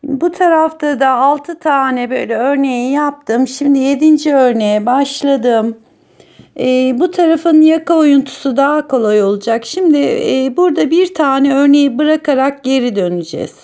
Bu tarafta da 6 tane böyle örneği yaptım. Şimdi 7. örneğe başladım. Bu tarafın yaka oyuntusu daha kolay olacak. Şimdi burada bir tane örneği bırakarak geri döneceğiz.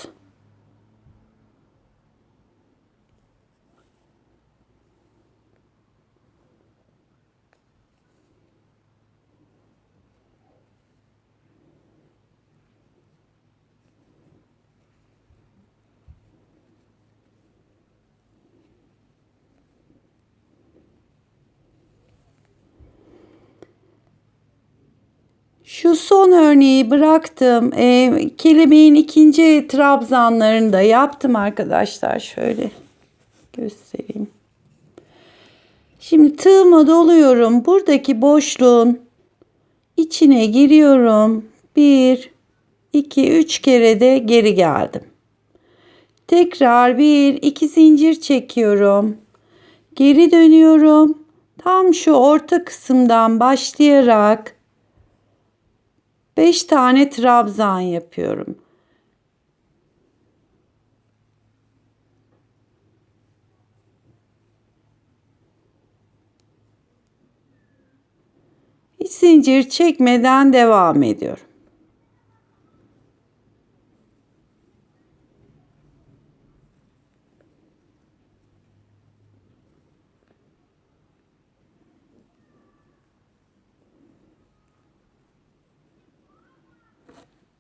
Şu son örneği bıraktım. Kelebeğin ikinci trabzanlarını da yaptım arkadaşlar. Şöyle göstereyim. Şimdi tığıma doluyorum. Buradaki boşluğun içine giriyorum. 1, 2, 3 kere de geri geldim. Tekrar 1, 2 zincir çekiyorum. Geri dönüyorum. Tam şu orta kısımdan başlayarak 5 tane trabzan yapıyorum. Hiç zincir çekmeden devam ediyorum.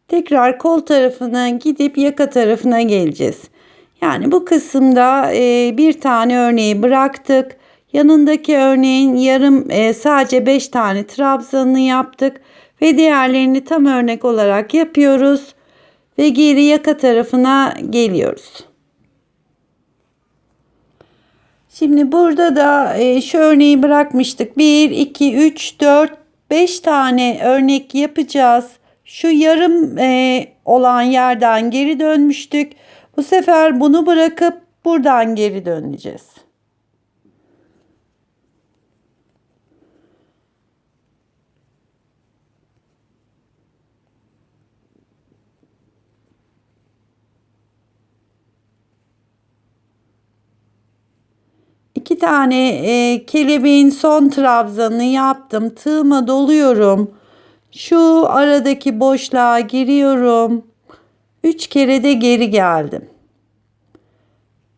Tekrar kol tarafına gidip yaka tarafına geleceğiz. Yani bu kısımda bir tane örneği bıraktık. Yanındaki örneğin sadece 5 tane trabzanını yaptık. Ve diğerlerini tam örnek olarak yapıyoruz. Ve geri yaka tarafına geliyoruz. Şimdi burada da şu örneği bırakmıştık. 1, 2, 3, 4, 5 tane örnek yapacağız. Şu yarım olan yerden geri dönmüştük. Bu sefer bunu bırakıp buradan geri döneceğiz. İki tane kelebeğin son trabzanını yaptım. Tığıma doluyorum. Şu aradaki boşluğa giriyorum. 3 kere de geri geldim.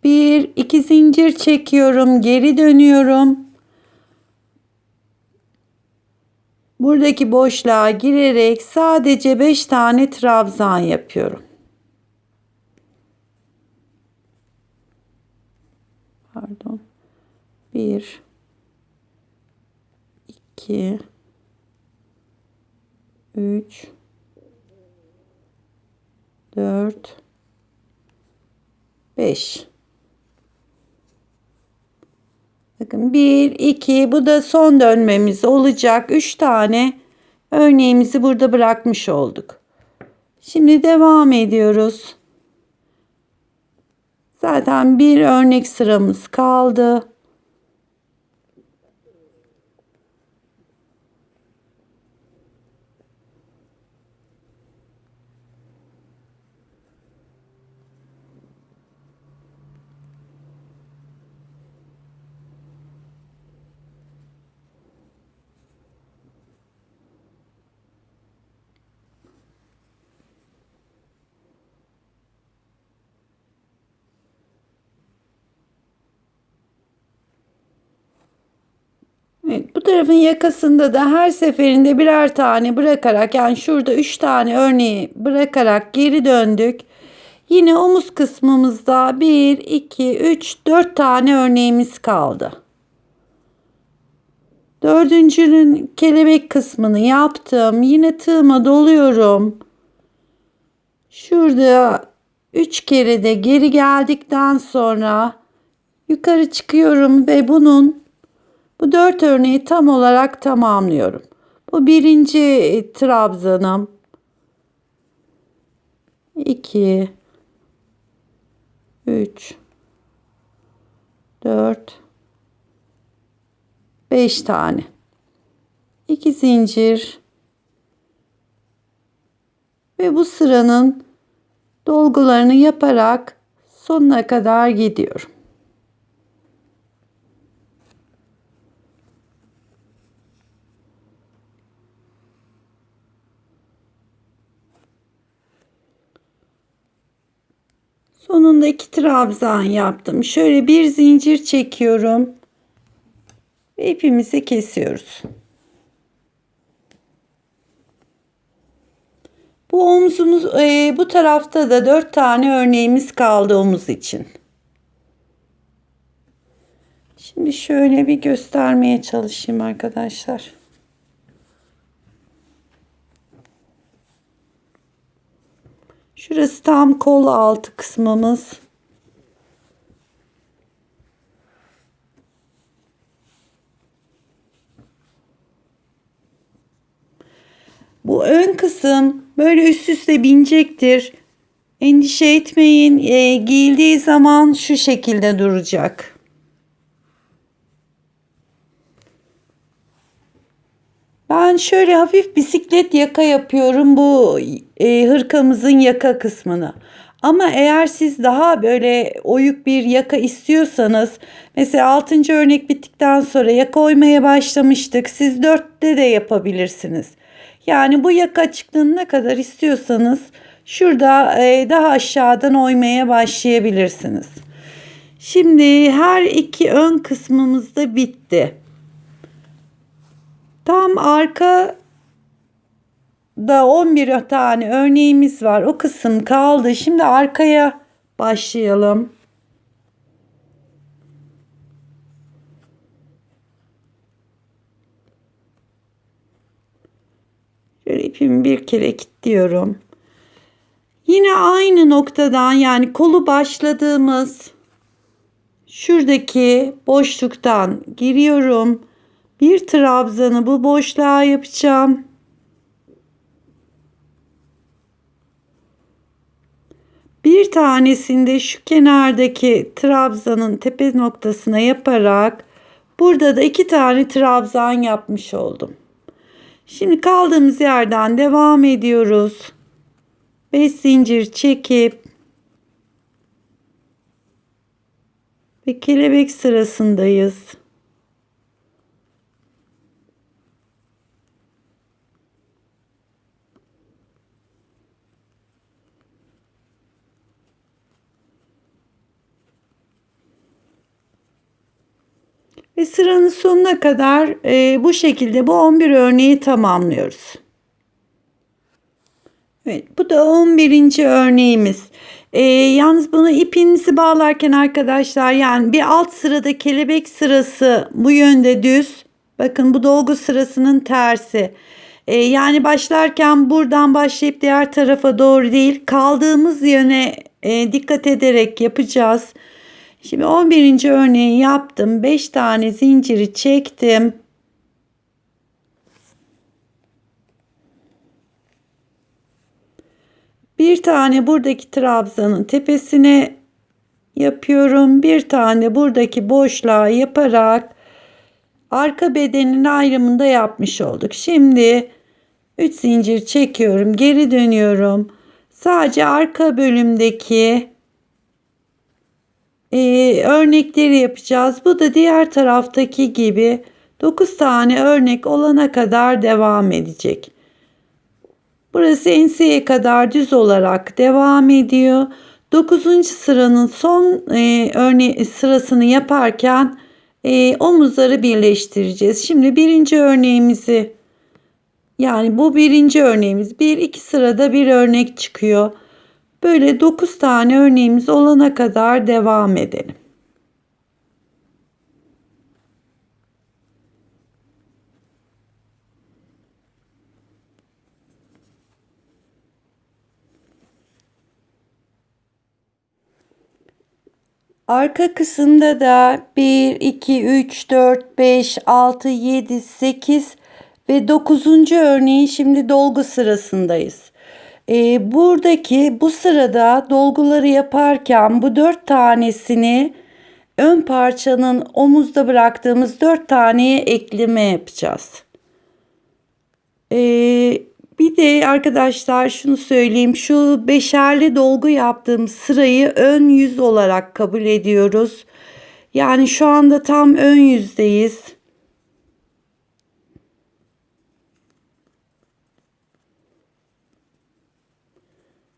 1, 2 zincir çekiyorum. Geri dönüyorum. Buradaki boşluğa girerek sadece 5 tane trabzan yapıyorum. Pardon. 1, 2, 3, 4, 5. Bakın 1, 2, bu da son dönmemiz olacak. 3 tane örneğimizi burada bırakmış olduk. Şimdi devam ediyoruz. Zaten bir örnek sıramız kaldı. Evet, bu tarafın yakasında da her seferinde birer tane bırakarak, yani şurada 3 tane örneği bırakarak geri döndük. Yine omuz kısmımızda 1, 2, 3, 4 tane örneğimiz kaldı. Dördüncünün kelebek kısmını yaptım. Yine tığıma doluyorum. Şurada 3 kere de geri geldikten sonra yukarı çıkıyorum ve bu 4 örneği tam olarak tamamlıyorum. Bu birinci trabzanım. 2, 3, 4, 5 tane. 2 zincir. Ve bu sıranın dolgularını yaparak sonuna kadar gidiyorum. Sonunda 2 trabzan yaptım. Şöyle bir zincir çekiyorum ve ipimizi kesiyoruz. Bu omzumuz, bu tarafta da 4 tane örneğimiz kaldı omuz için. Şimdi şöyle bir göstermeye çalışayım arkadaşlar. Şurası tam kol altı kısmımız. Bu ön kısım böyle üst üste binecektir. Endişe etmeyin. Giyildiği zaman şu şekilde duracak. Ben şöyle hafif bisiklet yaka yapıyorum bu hırkamızın yaka kısmını. Ama eğer siz daha böyle oyuk bir yaka istiyorsanız, mesela 6. örnek bittikten sonra yaka oymaya başlamıştık. Siz 4'te de yapabilirsiniz. Yani bu yaka açıklığını ne kadar istiyorsanız şurada daha aşağıdan oymaya başlayabilirsiniz. Şimdi her iki ön kısmımız da bitti. Tam arkada 11 tane örneğimiz var. O kısım kaldı. Şimdi arkaya başlayalım. Şöyle ipimi bir kere kilitliyorum. Yine aynı noktadan, yani kolu başladığımız şuradaki boşluktan giriyorum. Bir trabzanı bu boşluğa yapacağım. Bir tanesini de şu kenardaki trabzanın tepe noktasına yaparak burada da 2 tane trabzan yapmış oldum. Şimdi kaldığımız yerden devam ediyoruz. 5 zincir çekip ve kelebek sırasındayız. Ve sıranın sonuna kadar bu şekilde bu 11 örneği tamamlıyoruz. Evet, bu da 11. örneğimiz. Yalnız bunu ipinizi bağlarken arkadaşlar, yani bir alt sırada kelebek sırası bu yönde düz. Bakın bu dolgu sırasının tersi. Yani başlarken buradan başlayıp diğer tarafa doğru değil, kaldığımız yöne dikkat ederek yapacağız. Şimdi 11. örneği yaptım. 5 tane zinciri çektim. Bir tane buradaki trabzanın tepesine yapıyorum. Bir tane buradaki boşluğa yaparak arka bedenin ayrımında yapmış olduk. Şimdi 3 zincir çekiyorum. Geri dönüyorum. Sadece arka bölümdeki örnekleri yapacağız. Bu da diğer taraftaki gibi 9 tane örnek olana kadar devam edecek. Burası enseye kadar düz olarak devam ediyor. 9. sıranın son sırasını yaparken omuzları birleştireceğiz. Şimdi birinci örneğimizi, yani bu birinci örneğimiz, 1-2 sırada bir örnek çıkıyor. Böyle 9 tane örneğimiz olana kadar devam edelim. Arka kısımda da 1, 2, 3, 4, 5, 6, 7, 8 ve 9. örneğin şimdi dolgu sırasındayız. Buradaki bu sırada dolguları yaparken bu 4 tanesini ön parçanın omuzda bıraktığımız 4 taneye ekleme yapacağız. Bir de arkadaşlar şunu söyleyeyim. Şu beşerli dolgu yaptığım sırayı ön yüz olarak kabul ediyoruz. Yani şu anda tam ön yüzdeyiz.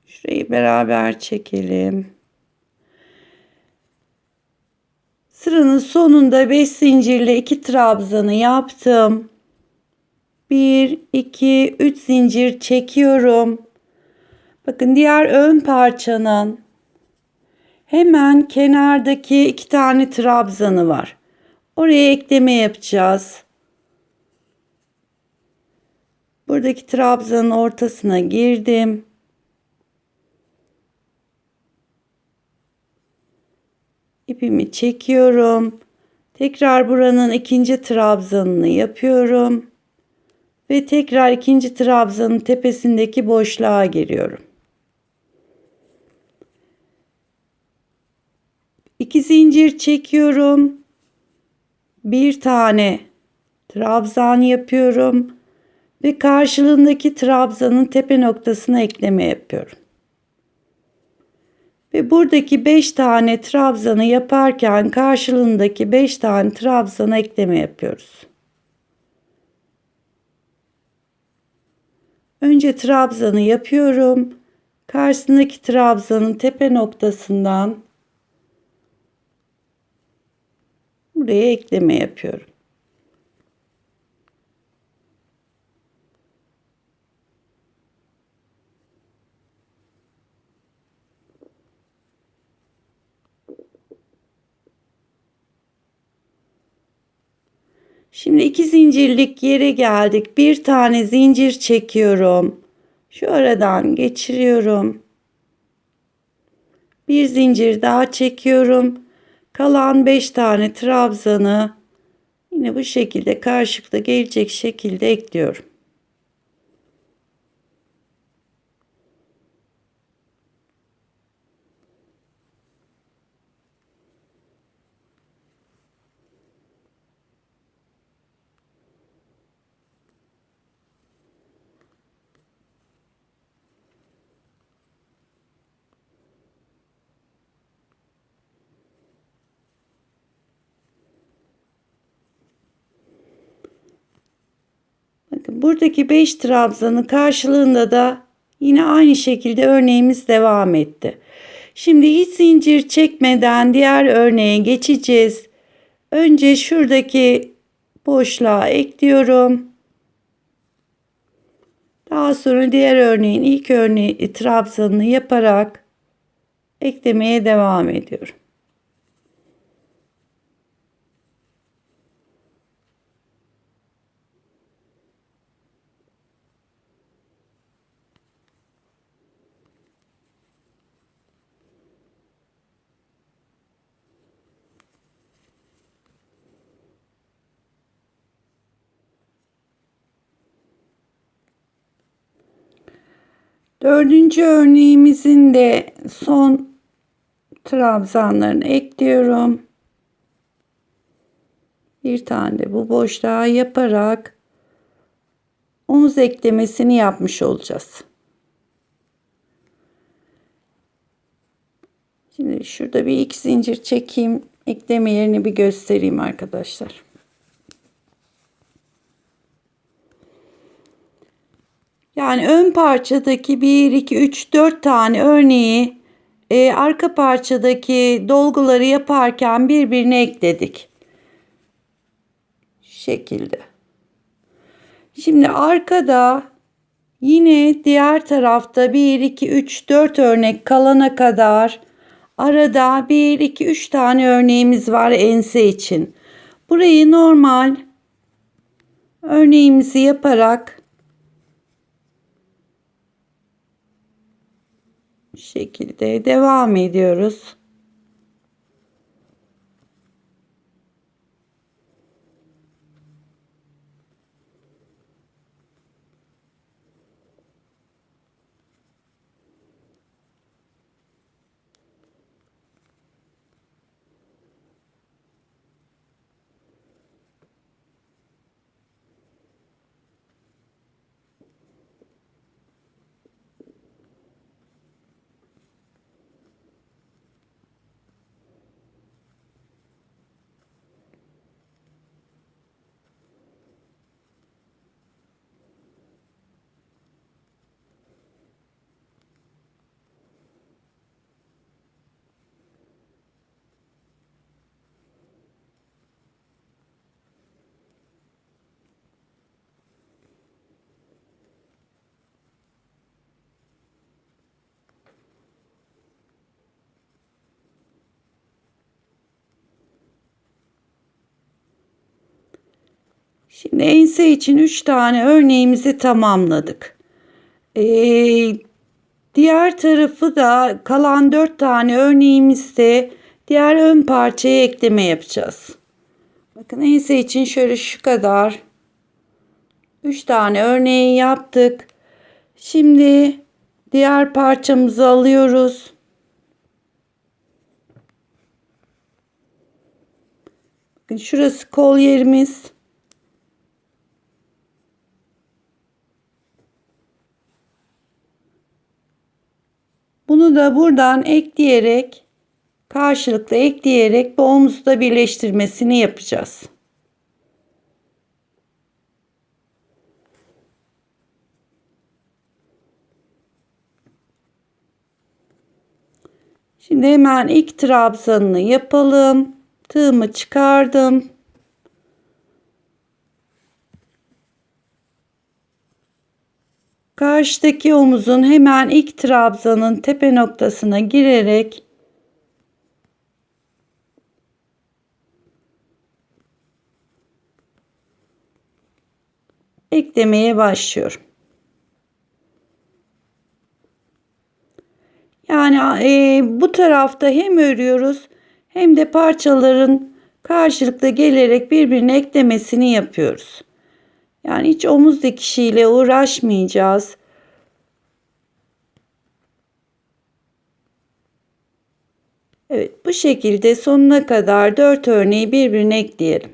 Şurayı beraber çekelim. Sıranın sonunda 5 zincirle 2 trabzanı yaptım. 1, 2, 3 zincir çekiyorum. Bakın diğer ön parçanın hemen kenardaki 2 tane trabzanı var. Oraya ekleme yapacağız. Buradaki trabzanın ortasına girdim. İpimi çekiyorum. Tekrar buranın ikinci trabzanını yapıyorum. Ve tekrar ikinci trabzanın tepesindeki boşluğa giriyorum. 2 zincir çekiyorum. Bir tane trabzan yapıyorum ve karşılığındaki trabzanın tepe noktasına ekleme yapıyorum. Ve buradaki 5 tane trabzanı yaparken karşılığındaki 5 tane trabzana ekleme yapıyoruz. Önce trabzanı yapıyorum. Karşısındaki trabzanın tepe noktasından buraya ekleme yapıyorum. Şimdi 2 zincirlik yere geldik. Bir tane zincir çekiyorum. Şu aradan geçiriyorum. Bir zincir daha çekiyorum. Kalan 5 tane trabzanı yine bu şekilde karşılıklı gelecek şekilde ekliyorum. Bakın buradaki 5 trabzanın karşılığında da yine aynı şekilde örneğimiz devam etti. Şimdi hiç zincir çekmeden diğer örneğe geçeceğiz. Önce şuradaki boşluğa ekliyorum. Daha sonra diğer örneğin ilk örneği trabzanını yaparak eklemeye devam ediyorum. Dördüncü örneğimizin de son trabzanlarını ekliyorum. Bir tane de bu boşluğa yaparak omuz eklemesini yapmış olacağız. Şimdi şurada bir iki zincir çekeyim. Ekleme yerini bir göstereyim arkadaşlar. Yani ön parçadaki 1, 2, 3, 4 tane örneği arka parçadaki dolguları yaparken birbirine ekledik. Şu şekilde. Şimdi arkada yine diğer tarafta 1, 2, 3, 4 örnek kalana kadar arada 1, 2, 3 tane örneğimiz var ense için. Burayı normal örneğimizi yaparak bu şekilde devam ediyoruz. Şimdi ense için 3 tane örneğimizi tamamladık. Diğer tarafı da kalan 4 tane örneğimizde diğer ön parçaya ekleme yapacağız. Bakın ense için şöyle şu kadar 3 tane örneği yaptık. Şimdi diğer parçamızı alıyoruz. Bakın şurası kol yerimiz. Bunu da buradan ekleyerek, karşılıklı ekleyerek bu omuzda birleştirmesini yapacağız. Şimdi hemen ilk trabzanını yapalım. Tığımı çıkardım. Karşıdaki omuzun hemen ilk trabzanın tepe noktasına girerek eklemeye başlıyorum. Yani bu tarafta hem örüyoruz hem de parçaların karşılıklı gelerek birbirine eklemesini yapıyoruz. Yani hiç omuz dikişiyle uğraşmayacağız. Evet, bu şekilde sonuna kadar 4 örneği birbirine ekleyelim.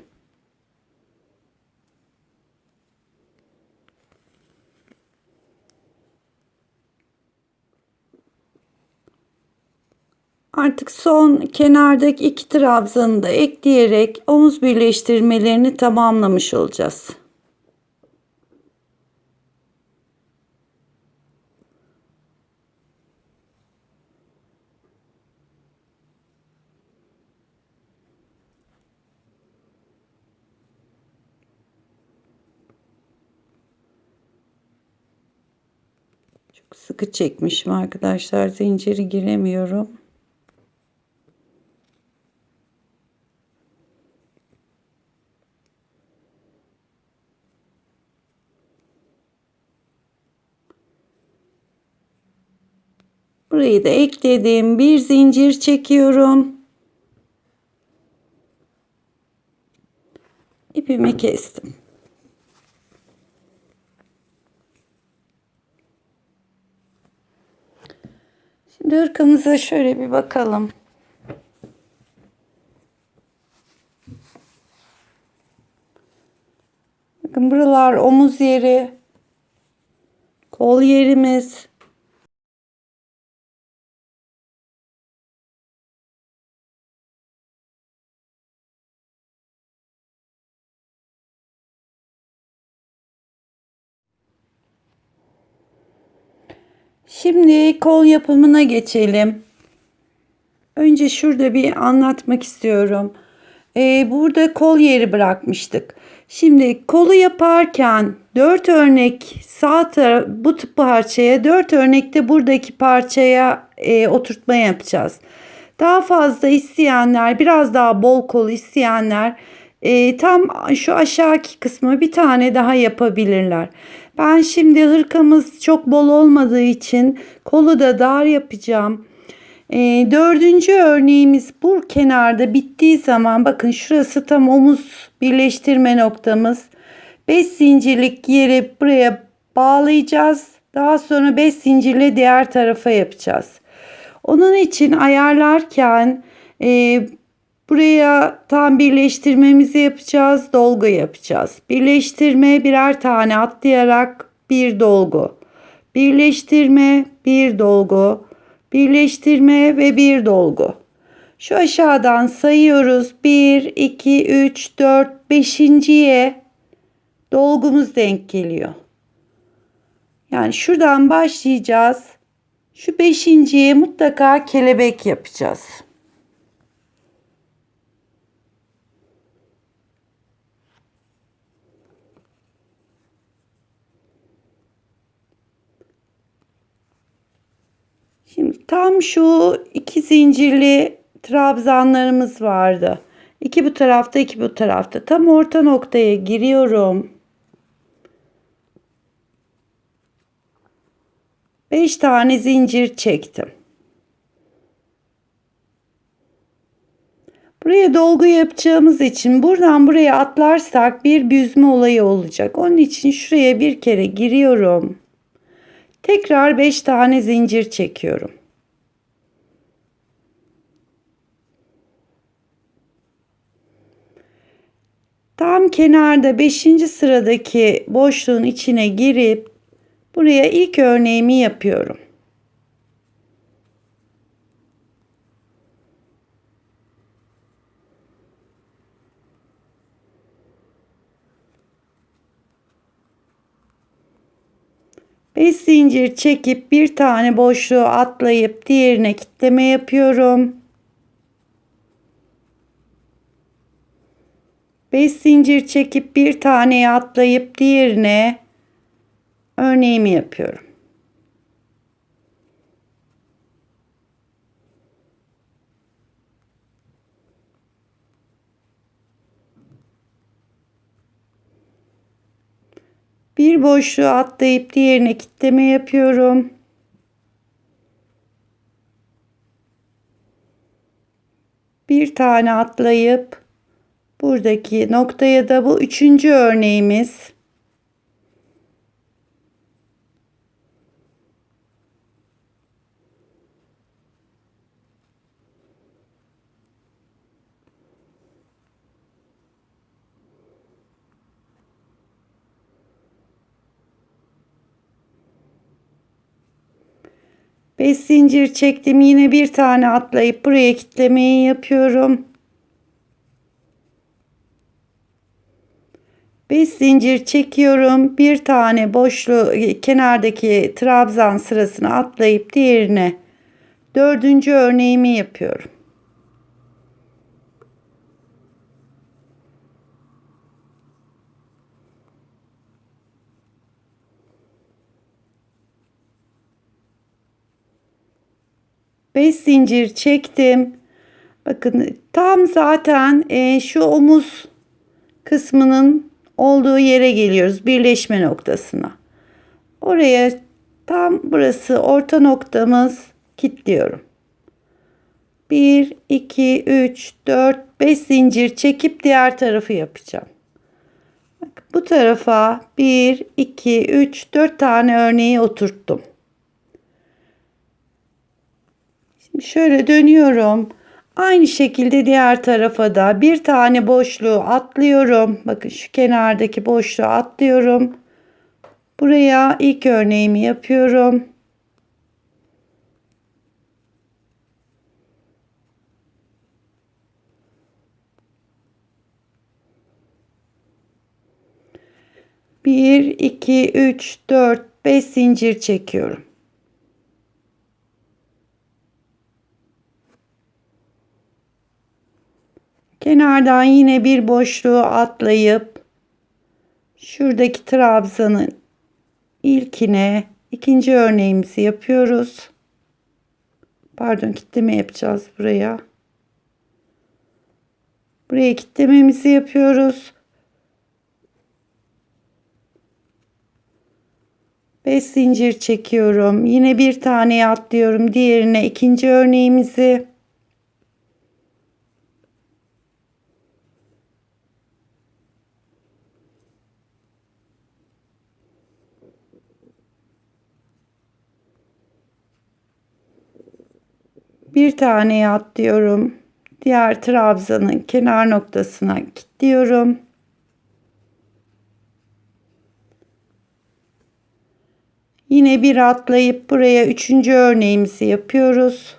Artık son kenardaki 2 trabzanı da ekleyerek omuz birleştirmelerini tamamlamış olacağız. Çok sıkı çekmişim arkadaşlar. Zinciri giremiyorum. Burayı da ekledim. Bir zincir çekiyorum. İpimi kestim. Şimdi hırkamıza şöyle bir bakalım. Bakın buralar omuz yeri, kol yerimiz. Şimdi kol yapımına geçelim. Önce şurada bir anlatmak istiyorum. Burada kol yeri bırakmıştık. Şimdi kolu yaparken 4 örnek bu parçaya 4 örnekte buradaki parçaya oturtma yapacağız. Daha fazla isteyenler, biraz daha bol kol isteyenler tam şu aşağıki kısmı bir tane daha yapabilirler. Ben şimdi hırkamız çok bol olmadığı için kolu da dar yapacağım. Dördüncü örneğimiz bu kenarda bittiği zaman bakın şurası tam omuz birleştirme noktamız. 5 zincirlik yeri buraya bağlayacağız. Daha sonra 5 zincirle diğer tarafa yapacağız. Onun için ayarlarken buraya tam birleştirmemizi yapacağız. Dolgu yapacağız. Birleştirme birer tane atlayarak bir dolgu. Birleştirme bir dolgu. Birleştirme ve bir dolgu. Şu aşağıdan sayıyoruz. 1, 2, 3, 4, 5.'ye dolgumuz denk geliyor. Yani şuradan başlayacağız. Şu 5.'ye mutlaka kelebek yapacağız. Şimdi tam şu 2 zincirli trabzanlarımız vardı. 2 bu tarafta, 2 bu tarafta. Tam orta noktaya giriyorum. 5 tane zincir çektim. Buraya dolgu yapacağımız için buradan buraya atlarsak bir büzme olayı olacak. Onun için şuraya bir kere giriyorum. Tekrar 5 tane zincir çekiyorum. Tam kenarda 5. sıradaki boşluğun içine girip buraya ilk örneğimi yapıyorum. Beş zincir çekip bir tane boşluğu atlayıp diğerine kitleme yapıyorum. 5 zincir çekip bir taneye atlayıp diğerine örneğimi yapıyorum. Bir boşluğu atlayıp diğerine kitleme yapıyorum. Bir tane atlayıp buradaki noktaya da bu 3. örneğimiz. Beş zincir çektim. Yine bir tane atlayıp buraya kitlemeyi yapıyorum. 5 zincir çekiyorum. Bir tane boşluğu kenardaki trabzan sırasına atlayıp diğerine 4. örneğimi yapıyorum. Beş zincir çektim. Bakın tam zaten şu omuz kısmının olduğu yere geliyoruz. Birleşme noktasına. Oraya tam burası orta noktamız, kilitliyorum. 1, 2, 3, 4, 5 zincir çekip diğer tarafı yapacağım. Bak, bu tarafa 1, 2, 3, 4 tane örneği oturttum. Şimdi şöyle dönüyorum. Aynı şekilde diğer tarafa da bir tane boşluğu atlıyorum. Bakın şu kenardaki boşluğu atlıyorum. Buraya ilk örneğimi yapıyorum. Bir, iki, üç, dört, beş zincir çekiyorum. Kenardan yine bir boşluğu atlayıp şuradaki trabzanın ilkine ikinci örneğimizi yapıyoruz. Pardon, kitleme yapacağız buraya. Buraya kitlememizi yapıyoruz. 5 zincir çekiyorum. Yine bir tane atlıyorum. Diğerine ikinci örneğimizi. Bir tane atlıyorum. Diğer trabzanın kenar noktasına kilitliyorum. Yine bir atlayıp buraya üçüncü örneğimizi yapıyoruz.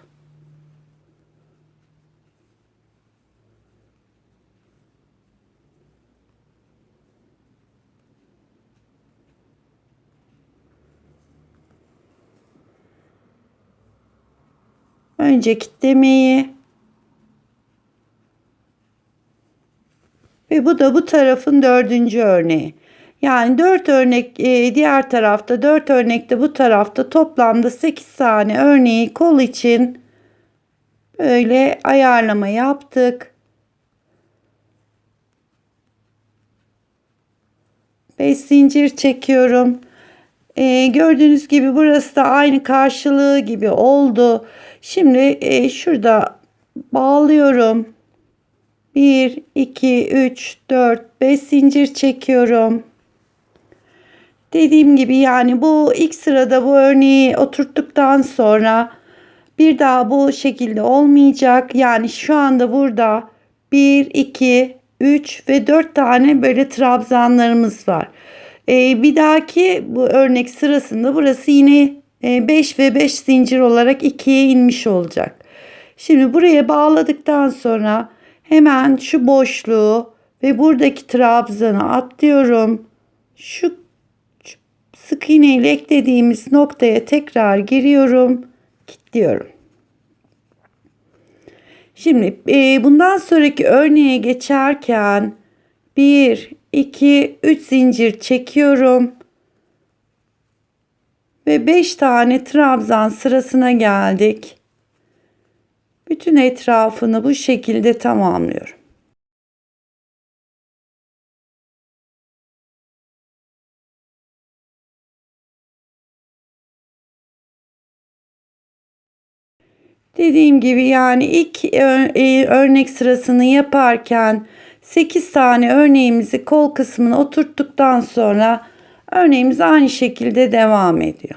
Önce kitlemeyi ve bu da bu tarafın dördüncü örneği. Yani 4 örnek diğer tarafta, 4 örnekte bu tarafta, toplamda 8 tane örneği kol için böyle ayarlama yaptık. 5 zincir çekiyorum. Gördüğünüz gibi burası da aynı karşılığı gibi oldu. Şimdi şurada bağlıyorum. 1 2 3 4 5 zincir çekiyorum. Dediğim gibi yani bu ilk sırada bu örneği oturttuktan sonra bir daha bu şekilde olmayacak. Yani şu anda burada 1 2 3 ve 4 tane böyle trabzanlarımız var. Bir dahaki bu örnek sırasında burası yine 5 ve 5 zincir olarak ikiye inmiş olacak. Şimdi buraya bağladıktan sonra hemen şu boşluğu ve buradaki trabzanı atlıyorum. Şu sık iğne ile eklediğimiz noktaya tekrar giriyorum, kilitliyorum. Şimdi bundan sonraki örneğe geçerken 1 2 3 zincir çekiyorum ve 5 tane trabzan sırasına geldik. Bütün etrafını bu şekilde tamamlıyorum. Dediğim gibi yani ilk örnek sırasını yaparken 8 tane örneğimizi kol kısmına oturttuktan sonra örneğimiz aynı şekilde devam ediyor.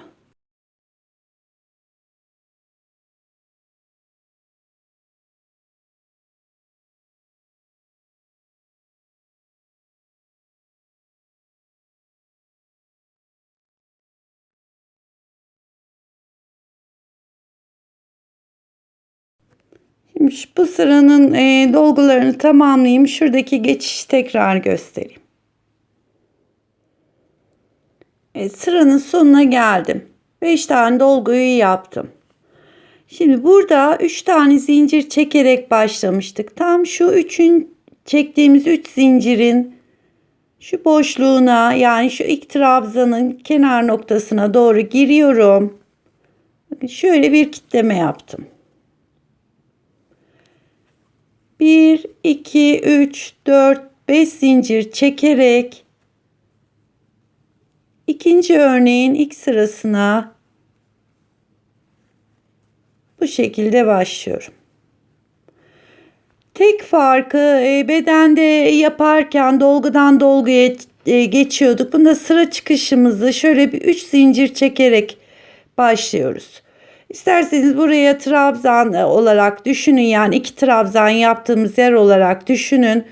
Şimdi bu sıranın dolgularını tamamlayayım. Şuradaki geçişi tekrar göstereyim. Sıranın sonuna geldim. 5 tane dolguyu yaptım. Şimdi burada 3 tane zincir çekerek başlamıştık. Tam şu çektiğimiz 3 zincirin şu boşluğuna yani şu ilk trabzanın kenar noktasına doğru giriyorum. Bakın şöyle bir kitleme yaptım. 1 2 3 4 5 zincir çekerek ikinci örneğin ilk sırasına bu şekilde başlıyorum. Tek farkı bedende yaparken dolgudan dolguya geçiyorduk. Bunda sıra çıkışımızı şöyle bir 3 zincir çekerek başlıyoruz. İsterseniz buraya trabzan olarak düşünün, yani 2 trabzan yaptığımız yer olarak düşünün.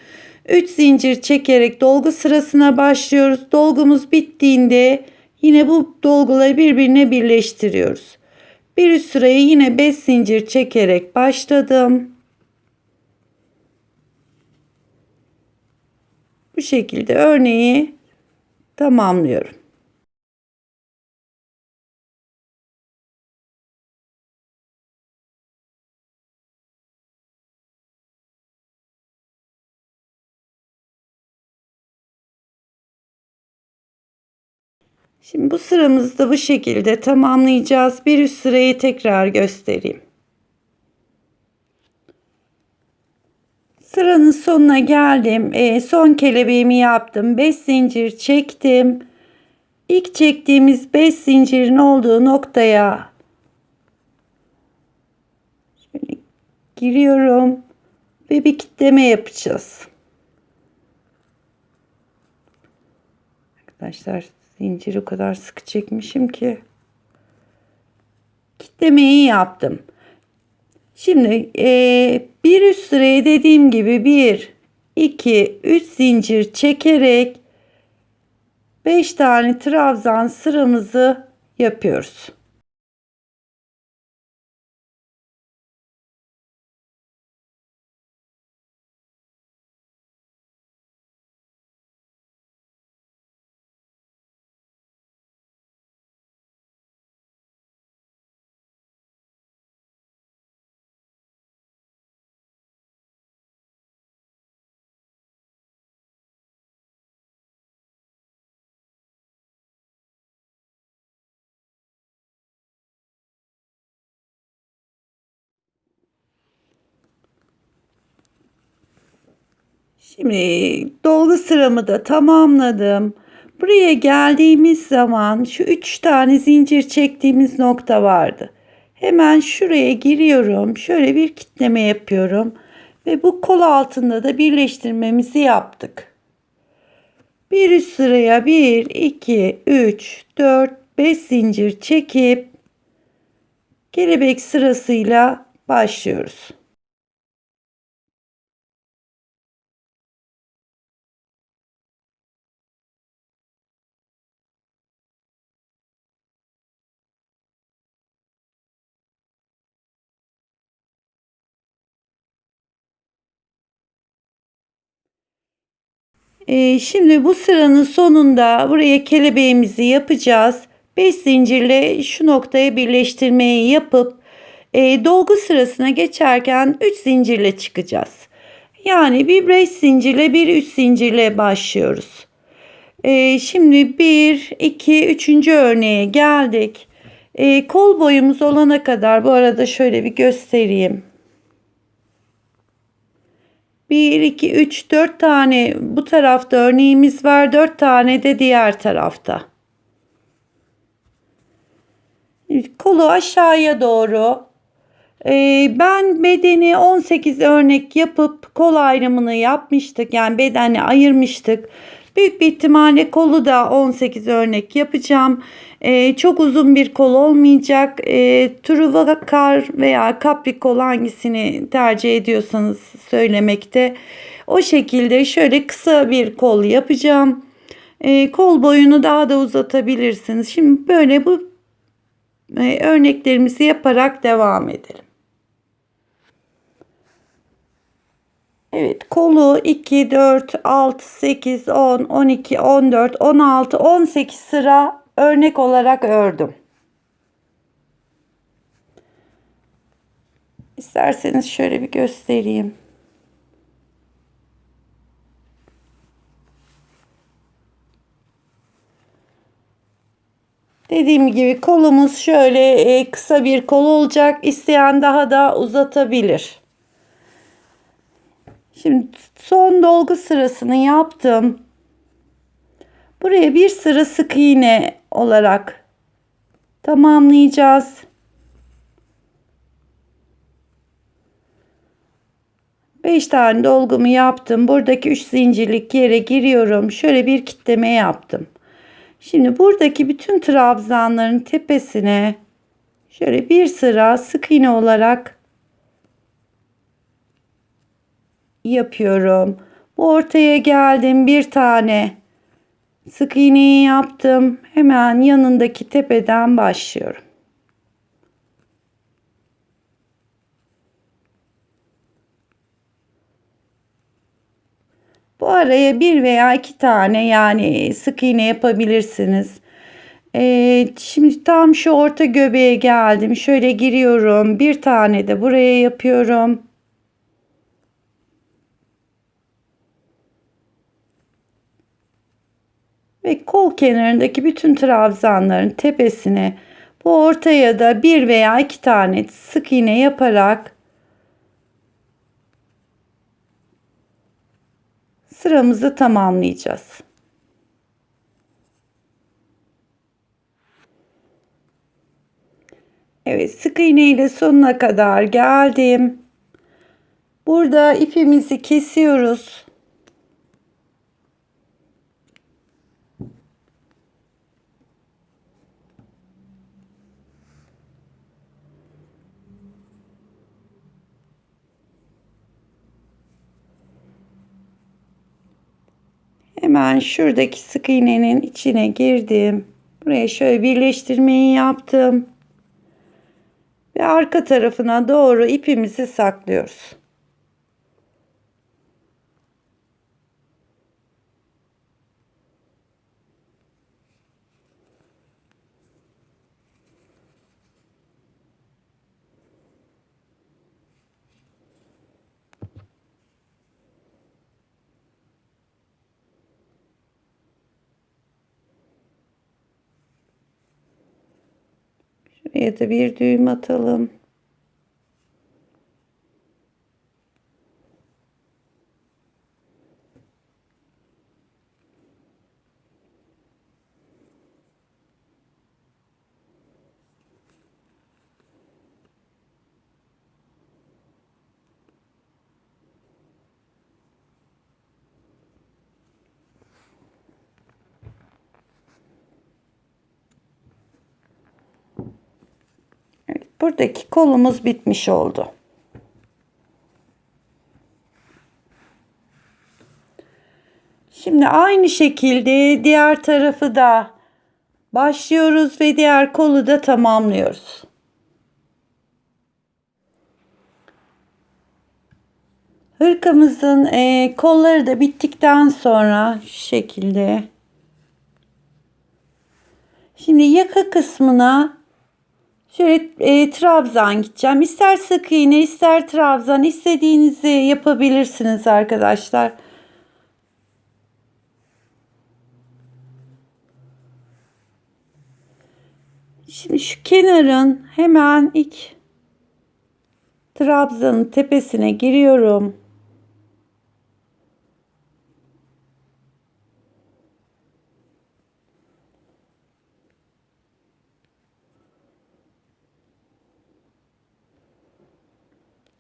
3 zincir çekerek dolgu sırasına başlıyoruz. Dolgumuz bittiğinde yine bu dolguları birbirine birleştiriyoruz. Bir üst sırayı yine 5 zincir çekerek başladım. Bu şekilde örneği tamamlıyorum. Şimdi bu sıramızı da bu şekilde tamamlayacağız. Bir üst sırayı tekrar göstereyim. Sıranın sonuna geldim. Son kelebeğimi yaptım. 5 zincir çektim. İlk çektiğimiz 5 zincirin olduğu noktaya şöyle giriyorum ve bir kitleme yapacağız. Arkadaşlar zinciri o kadar sıkı çekmişim ki kitlemeyi yaptım. Şimdi bir üst sıraya dediğim gibi 1 2 3 zincir çekerek 5 tane trabzan sıramızı yapıyoruz. Şimdi dolgu sıramı da tamamladım. Buraya geldiğimiz zaman şu 3 tane zincir çektiğimiz nokta vardı. Hemen şuraya giriyorum. Şöyle bir kitleme yapıyorum. Ve bu kol altında da birleştirmemizi yaptık. Bir üst sıraya 1, 2, 3, 4, 5 zincir çekip kelebek sırasıyla başlıyoruz. Şimdi bu sıranın sonunda buraya kelebeğimizi yapacağız. 5 zincirle şu noktaya birleştirmeyi yapıp dolgu sırasına geçerken 3 zincirle çıkacağız. Yani bir 5 zincirle bir 3 zincirle başlıyoruz. Şimdi 1, 2, 3. örneğe geldik. Kol boyumuz olana kadar bu arada şöyle bir göstereyim. 1, 2, 3, 4 tane bu tarafta örneğimiz var. 4 tane de diğer tarafta. Kolu aşağıya doğru. Ben bedeni 18 örnek yapıp kol ayrımını yapmıştık. Yani bedeni ayırmıştık. Büyük bir ihtimalle kolu da 18 örnek yapacağım. Çok uzun bir kol olmayacak. Truva kar veya kapri kol hangisini tercih ediyorsanız söylemekte. O şekilde şöyle kısa bir kol yapacağım. Kol boyunu daha da uzatabilirsiniz. Şimdi böyle bu örneklerimizi yaparak devam edelim. Evet, kolu 2, 4, 6, 8, 10, 12, 14, 16, 18 sıra örnek olarak ördüm. İsterseniz şöyle bir göstereyim. Dediğim gibi kolumuz şöyle kısa bir kol olacak. İsteyen daha da uzatabilir. Şimdi son dolgu sırasını yaptım. Buraya bir sıra sık iğne olarak tamamlayacağız. 5 tane dolgumu yaptım. Buradaki 3 zincirlik yere giriyorum. Şöyle bir kitleme yaptım. Şimdi buradaki bütün trabzanların tepesine şöyle bir sıra sık iğne olarak yapıyorum. Bu ortaya geldim. Bir tane sık iğneyi yaptım. Hemen yanındaki tepeden başlıyorum. Bu araya bir veya iki tane yani sık iğne yapabilirsiniz. Şimdi tam şu orta göbeğe geldim. Şöyle giriyorum. Bir tane de buraya yapıyorum. Ve kol kenarındaki bütün trabzanların tepesine bu ortaya da bir veya iki tane sık iğne yaparak sıramızı tamamlayacağız. Evet, sık iğne ile sonuna kadar geldim. Burada ipimizi kesiyoruz. Hemen şuradaki sık iğnenin içine girdim. Buraya şöyle birleştirmeyi yaptım. Ve arka tarafına doğru ipimizi saklıyoruz. Şuraya da bir düğüm atalım. buradaki kolumuz bitmiş oldu. Şimdi aynı şekilde diğer tarafı da başlıyoruz ve diğer kolu da tamamlıyoruz. Hırkamızın kolları da bittikten sonra şu şekilde. Şimdi yaka kısmına şöyle trabzan gideceğim. İster sık iğne ister trabzan, istediğinizi yapabilirsiniz arkadaşlar. Şimdi şu kenarın hemen ilk trabzanın tepesine giriyorum.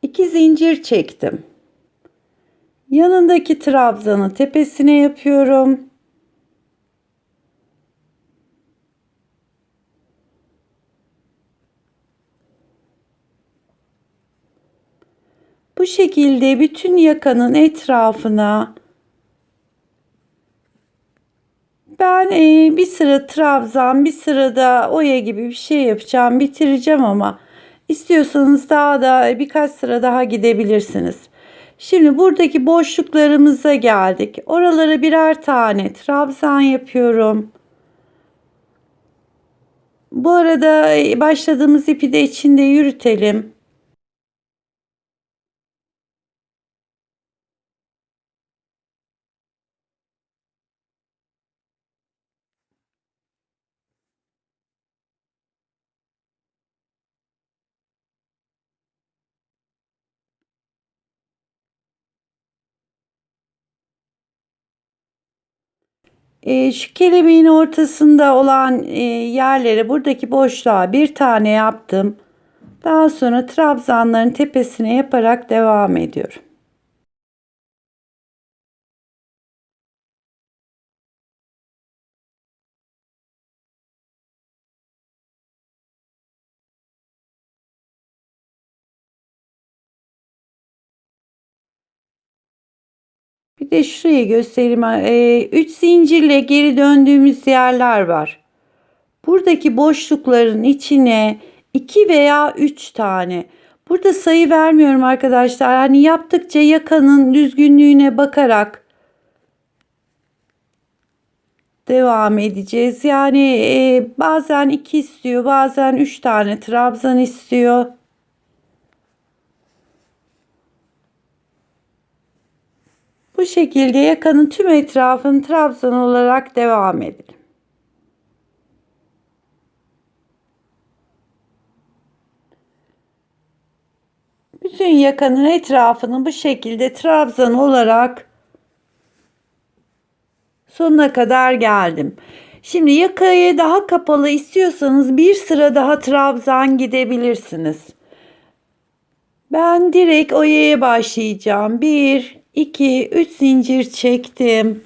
İki zincir çektim. Yanındaki trabzanın tepesine yapıyorum. Bu şekilde bütün yakanın etrafına ben bir sıra trabzan, bir sıra da oya gibi bir şey yapacağım, bitireceğim ama istiyorsanız daha da birkaç sıra daha gidebilirsiniz. Şimdi buradaki boşluklarımıza geldik. Oralara birer tane trabzan yapıyorum. Bu arada başladığımız ipi de içinde yürütelim. Şu kelebeğin ortasında olan yerlere, buradaki boşluğa bir tane yaptım. Daha sonra trabzanların tepesine yaparak devam ediyorum. Bir de şurayı göstereyim. 3 zincirle geri döndüğümüz yerler var. Buradaki boşlukların içine 2 veya 3 tane. Burada sayı vermiyorum arkadaşlar. Hani yaptıkça yakanın düzgünlüğüne bakarak devam edeceğiz. Yani bazen 2 istiyor, bazen 3 tane trabzan istiyor. Bu şekilde yakanın tüm etrafını trabzan olarak devam edelim. Bütün yakanın etrafını bu şekilde trabzan olarak sonuna kadar geldim. Şimdi yakayı daha kapalı istiyorsanız bir sıra daha trabzan gidebilirsiniz. Ben direkt oyaya başlayacağım. 1, 2, 3 zincir çektim.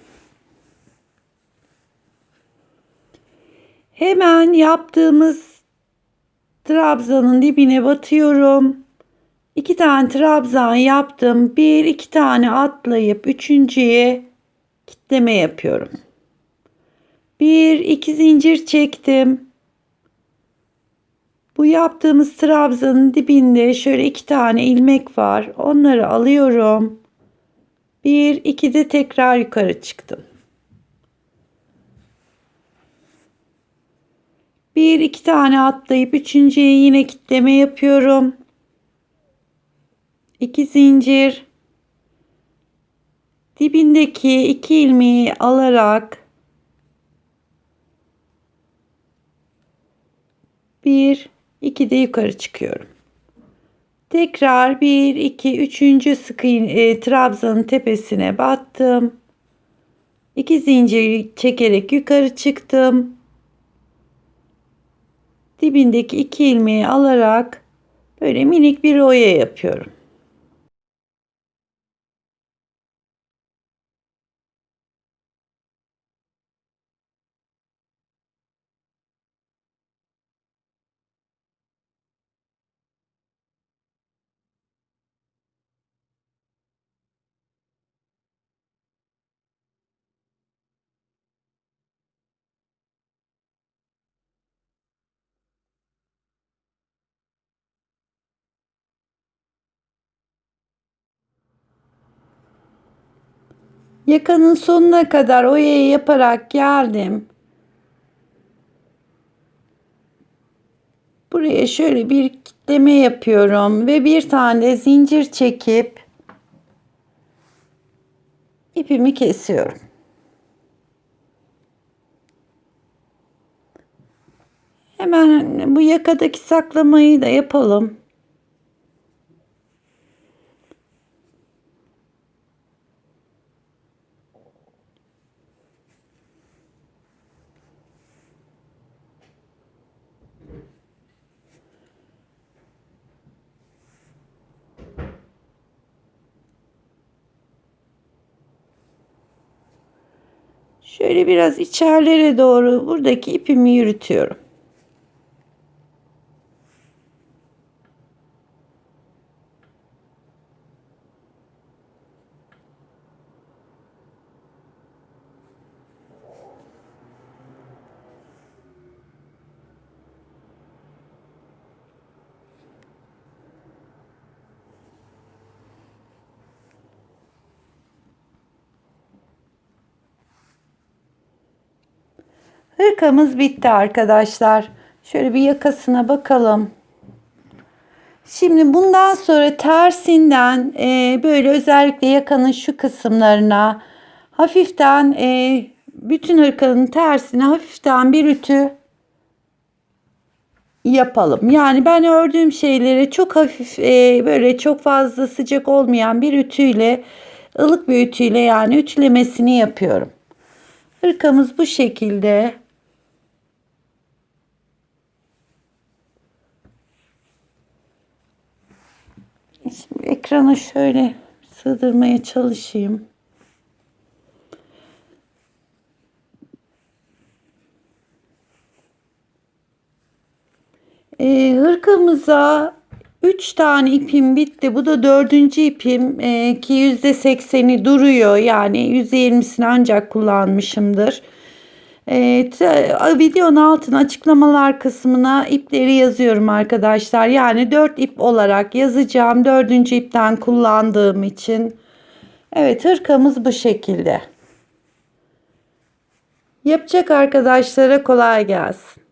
Hemen yaptığımız trabzanın dibine batıyorum. 2 tane trabzan yaptım. 1, 2 tane atlayıp üçüncüye kitleme yapıyorum. 1, 2 zincir çektim. Bu yaptığımız trabzanın dibinde şöyle 2 tane ilmek var. Onları alıyorum. 1, 2 de tekrar yukarı çıktım. 1, 2 tane atlayıp üçüncüye yine kitleme yapıyorum. 2 zincir. Dibindeki 2 ilmeği alarak 1, 2 de yukarı çıkıyorum. Tekrar 1, 2, 3. sık iğne trabzanın tepesine battım. 2 zincir çekerek yukarı çıktım. Dibindeki 2 ilmeği alarak böyle minik bir oya yapıyorum. Yakanın sonuna kadar oyayı yaparak geldim. Buraya şöyle bir kitleme yapıyorum ve bir tane de zincir çekip ipimi kesiyorum. Hemen bu yakadaki saklamayı da yapalım. Şöyle biraz içerlere doğru buradaki ipimi yürütüyorum. Hırkamız bitti arkadaşlar. Şöyle bir yakasına bakalım. Şimdi bundan sonra tersinden böyle özellikle yakanın şu kısımlarına hafiften bütün hırkanın tersine hafiften bir ütü yapalım. Yani ben ördüğüm şeyleri çok hafif böyle çok fazla sıcak olmayan bir ütüyle, ılık bir ütüyle yani ütülemesini yapıyorum. Hırkamız bu şekilde. Şimdi ekrana şöyle sığdırmaya çalışayım. Hırkamıza 3 tane ipim bitti. Bu da 4. ipim ki %80'i duruyor. Yani %20'sini ancak kullanmışımdır. Videonun altına açıklamalar kısmına ipleri yazıyorum arkadaşlar. Yani 4 ip olarak yazacağım. 4. ipten kullandığım için. Evet, hırkamız bu şekilde. Yapacak arkadaşlara kolay gelsin.